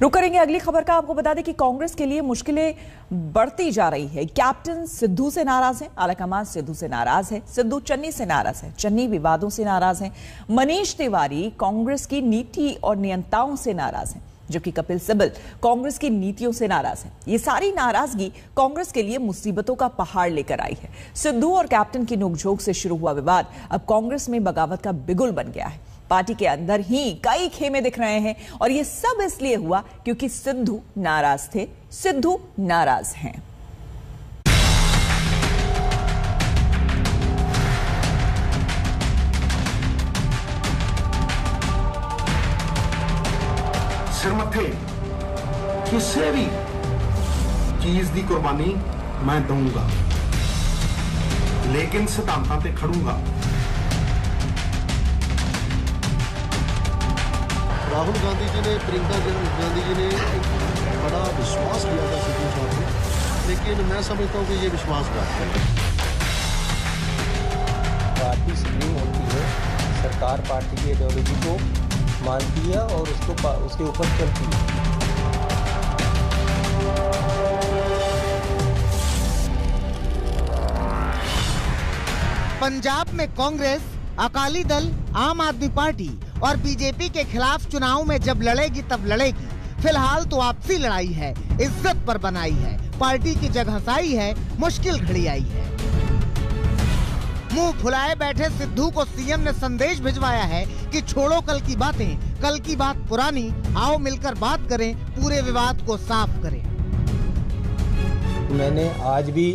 रुक करेंगे अगली खबर का। आपको बता दें कि कांग्रेस के लिए मुश्किलें बढ़ती जा रही है। कैप्टन सिद्धू से नाराज है, आलाकमान सिद्धू से नाराज है, सिद्धू चन्नी से नाराज है, चन्नी विवादों से नाराज है, मनीष तिवारी कांग्रेस की नीति और नियंताओं से नाराज है, जबकि कपिल सिब्बल कांग्रेस की नीतियों से नाराज है। ये सारी नाराजगी कांग्रेस के लिए मुसीबतों का पहाड़ लेकर आई है। सिद्धू और कैप्टन की नोकझोंक से शुरू हुआ विवाद अब कांग्रेस में बगावत का बिगुल बन गया है। पार्टी के अंदर ही कई खेमे दिख रहे हैं और ये सब इसलिए हुआ क्योंकि सिद्धू नाराज थे, सिद्धू नाराज हैं। सिर मथे किसी भी चीज की कुर्बानी मैं दूंगा, लेकिन सिद्धांतां ते खड़ूंगा। राहुल गांधी जी ने, प्रियंका गांधी जी ने एक बड़ा विश्वास किया था सिद्धू साहब से, लेकिन मैं समझता हूँ कि ये विश्वासघात है। पार्टी सुप्रीम होती है, सरकार पार्टी की आइडियोलॉजी को मानती है और उसके ऊपर चलती है। पंजाब में कांग्रेस, अकाली दल, आम आदमी पार्टी और बीजेपी के खिलाफ चुनाव में जब लड़ेगी तब लड़ेगी। फिलहाल तो आपसी लड़ाई है, इज्जत पर बनाई है, पार्टी की जगहसाई है, मुश्किल घड़ी आई है। मुंह फुलाए बैठे सिद्धू को सीएम ने संदेश भिजवाया है कि छोड़ो कल की बातें, कल की बात पुरानी, आओ मिलकर बात करें, पूरे विवाद को साफ करें। मैंने आज भी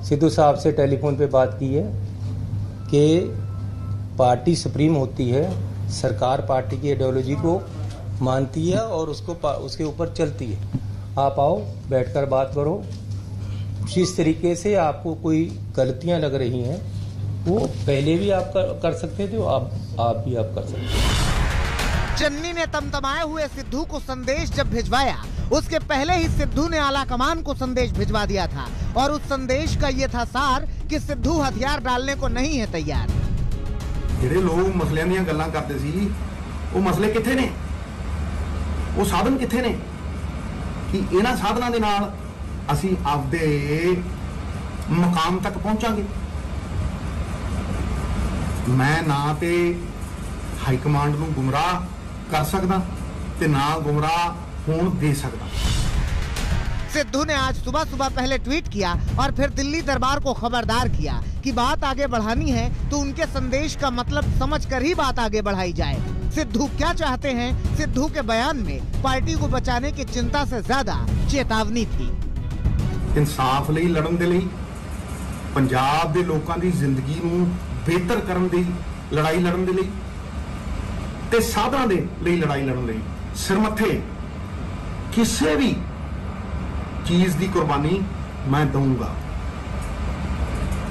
सिद्धू साहब से टेलीफोन पे बात की है कि पार्टी सुप्रीम होती है, सरकार पार्टी की आइडियोलॉजी को मानती है और उसके ऊपर चलती है। आप आओ, बैठकर बात करो। जिस तरीके से आपको कोई गलतियां लग रही हैं वो पहले भी आप कर सकते थे, आप भी कर सकते हैं। चन्नी ने तमतमाए हुए सिद्धू को संदेश जब भिजवाया, उसके पहले ही सिद्धू ने आलाकमान को संदेश भिजवा दिया था और उस संदेश का ये था सार कि सिद्धू हथियार डालने को नहीं है तैयार। ਜਿਹੜੇ ਲੋਕ ਮਸਲਿਆਂ ਦੀਆਂ ਗੱਲਾਂ ਕਰਦੇ ਸੀ ਉਹ ਮਸਲੇ ਕਿੱਥੇ ਨੇ, ਉਹ ਸਾਧਨ ਕਿੱਥੇ ਨੇ ਕਿ ਇਹਨਾਂ ਸਾਧਨਾਂ ਦੇ ਨਾਲ ਅਸੀਂ ਆਪਦੇ ਮਕਾਮ ਤੱਕ ਪਹੁੰਚਾਂਗੇ। ਮੈਂ ਨਾ ਤੇ ਹਾਈ ਕਮਾਂਡ ਨੂੰ ਗੁੰਮਰਾਹ ਕਰ ਸਕਦਾ ਤੇ ਨਾ ਗੁੰਮਰਾਹ ਹੋਣ ਦੇ सकता। सिद्धू ने आज सुबह सुबह पहले ट्वीट किया और फिर दिल्ली दरबार को खबरदार किया कि बात आगे बढ़ानी है तो उनके संदेश का मतलब समझकर ही बात आगे बढ़ाई जाए। सिद्धू क्या चाहते हैं? सिद्धू के बयान में पार्टी को बचाने की चिंता से ज्यादा चेतावनी थी। इंसाफ ਲਈ ਲੜਨ ਦੇ ਲਈ, ਪੰਜਾਬ ਦੇ ਲੋਕਾਂ ਦੀ ਜ਼ਿੰਦਗੀ ਨੂੰ ਬਿਹਤਰ ਕਰਨ ਦੀ ਲੜਾਈ ਲੜਨ ਦੇ ਲਈ ਤੇ ਸਾਧਾਂ ਦੇ ਲਈ ਲੜਾਈ ਲੜਨ ਲਈ ਸਿਰ ਮੱਥੇ ਕਿਸੇ ਵੀ चीज की कुर्बानी मैं दूंगा,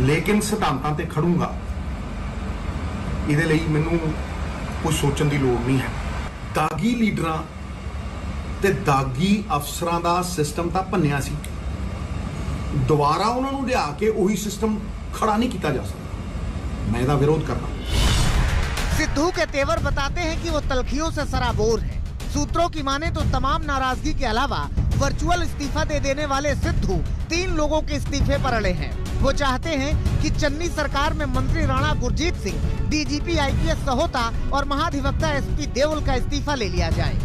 लेकिन सिद्धांतां ते खड़ूंगा। इहदे लई मैनूं कुछ सोचण दी लोड़ नहीं है। दागी लीडरां ते दागी अफसरां दा सिस्टम तां भन्निया सी, दोबारा उन्हां नूं लिया के उही सिस्टम खड़ा नहीं किया जा सकता। मैं इहदा विरोध करना। सिद्धू के तेवर बताते हैं कि वो तलखियों से सराबोर है। सूत्रों की माने तो तमाम नाराजगी के अलावा वर्चुअल इस्तीफा दे देने वाले सिद्धू 3 लोगों के इस्तीफे पर अड़े हैं। वो चाहते हैं कि चन्नी सरकार में मंत्री राणा गुरजीत सिंह, डीजीपी आईपीएस सहोता और महाधिवक्ता एसपी देओल का इस्तीफा ले लिया जाए।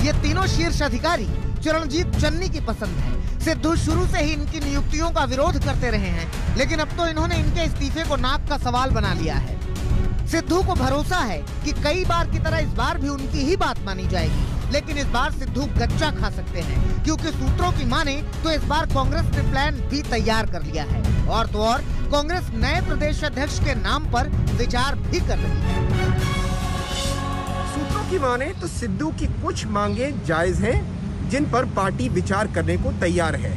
ये तीनों शीर्ष अधिकारी चरणजीत चन्नी की पसंद है। सिद्धू शुरू से ही इनकी नियुक्तियों का विरोध करते रहे हैं, लेकिन अब तो इन्होंने इनके इस्तीफे को नाक का सवाल बना लिया है। सिद्धू को भरोसा है कि कई बार की तरह इस बार भी उनकी ही बात मानी जाएगी, लेकिन इस बार सिद्धू गच्चा खा सकते हैं, क्योंकि सूत्रों की माने तो इस बार कांग्रेस ने प्लान भी तैयार कर लिया है और तो और कांग्रेस नए प्रदेश अध्यक्ष के नाम पर विचार भी कर रही है। सूत्रों की माने तो सिद्धू की कुछ मांगे जायज हैं, जिन पर पार्टी विचार करने को तैयार है,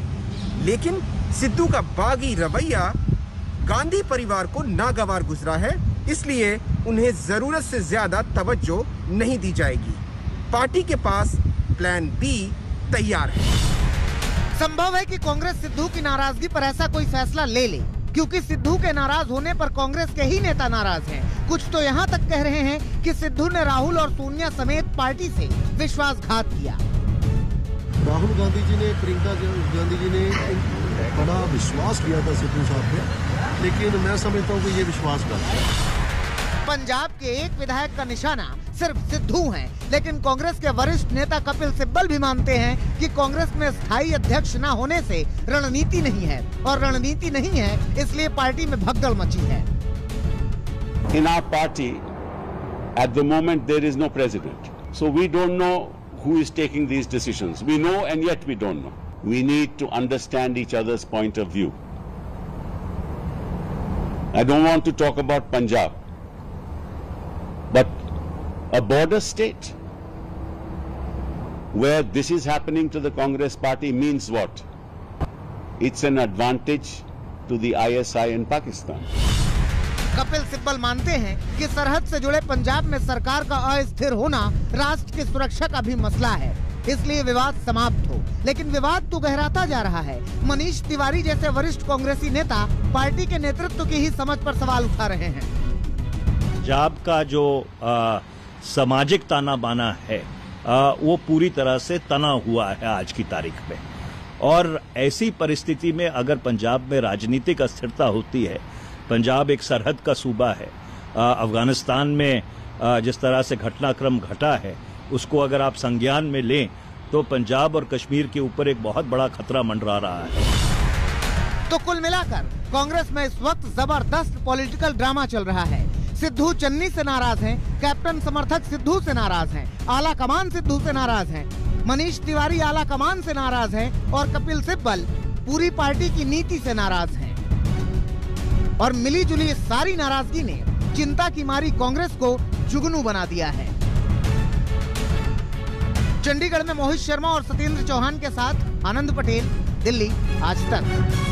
लेकिन सिद्धू का बागी रवैया गांधी परिवार को नागवार गुजरा है, इसलिए उन्हें जरूरत से ज्यादा तवज्जो नहीं दी जाएगी। पार्टी के पास प्लान बी तैयार है। संभव है कि कांग्रेस सिद्धू की नाराजगी पर ऐसा कोई फैसला ले ले क्योंकि सिद्धू के नाराज होने पर कांग्रेस के ही नेता नाराज हैं। कुछ तो यहाँ तक कह रहे हैं कि सिद्धू ने राहुल और सोनिया समेत पार्टी से विश्वासघात किया। राहुल गांधी जी ने, प्रियंका गांधी जी ने बड़ा विश्वास किया था सिद्धू साहब पे, लेकिन मैं समझता हूँ कि ये विश्वासघात है। पंजाब के एक विधायक का निशाना सिर्फ सिद्धू हैं, लेकिन कांग्रेस के वरिष्ठ नेता कपिल सिब्बल भी मानते हैं कि कांग्रेस में स्थायी अध्यक्ष न होने से रणनीति नहीं है, और रणनीति नहीं है इसलिए पार्टी में भगदड़ मची है। In our party, at the moment there is no president, so we don't know who is taking these decisions. We know and yet we don't know. We need to understand each other's point of view. I don't want to talk about Punjab, but a border state where this is happening to the Congress party means what? It's an advantage to the ISI in Pakistan. Kapil Sibal मानते हैं कि सरहद से जुड़े पंजाब में सरकार का अस्थिर होना राष्ट्र की सुरक्षा का भी मसला है, इसलिए विवाद समाप्त हो। लेकिन विवाद तो गहराता जा रहा है। मनीष तिवारी जैसे वरिष्ठ कांग्रेसी नेता पार्टी के नेतृत्व की ही समझ पर सवाल उठा रहे हैं। पंजाब का जो सामाजिक ताना बाना है वो पूरी तरह से तना हुआ है आज की तारीख में, और ऐसी परिस्थिति में अगर पंजाब में राजनीतिक अस्थिरता होती है, पंजाब एक सरहद का सूबा है, अफगानिस्तान में जिस तरह से घटनाक्रम घटा है उसको अगर आप संज्ञान में लें तो पंजाब और कश्मीर के ऊपर एक बहुत बड़ा खतरा मंडरा रहा है। तो कुल मिलाकर कांग्रेस में इस वक्त जबरदस्त पॉलिटिकल ड्रामा चल रहा है। सिद्धू चन्नी से नाराज हैं, कैप्टन समर्थक सिद्धू से नाराज हैं, आला कमान सिद्धू से नाराज हैं, मनीष तिवारी आला कमान से नाराज हैं, और कपिल सिब्बल पूरी पार्टी की नीति से नाराज हैं। और मिली जुली इस सारी नाराजगी ने चिंता की मारी कांग्रेस को जुगनू बना दिया है। चंडीगढ़ में मोहित शर्मा और सत्येंद्र चौहान के साथ आनंद पटेल, दिल्ली आज तक।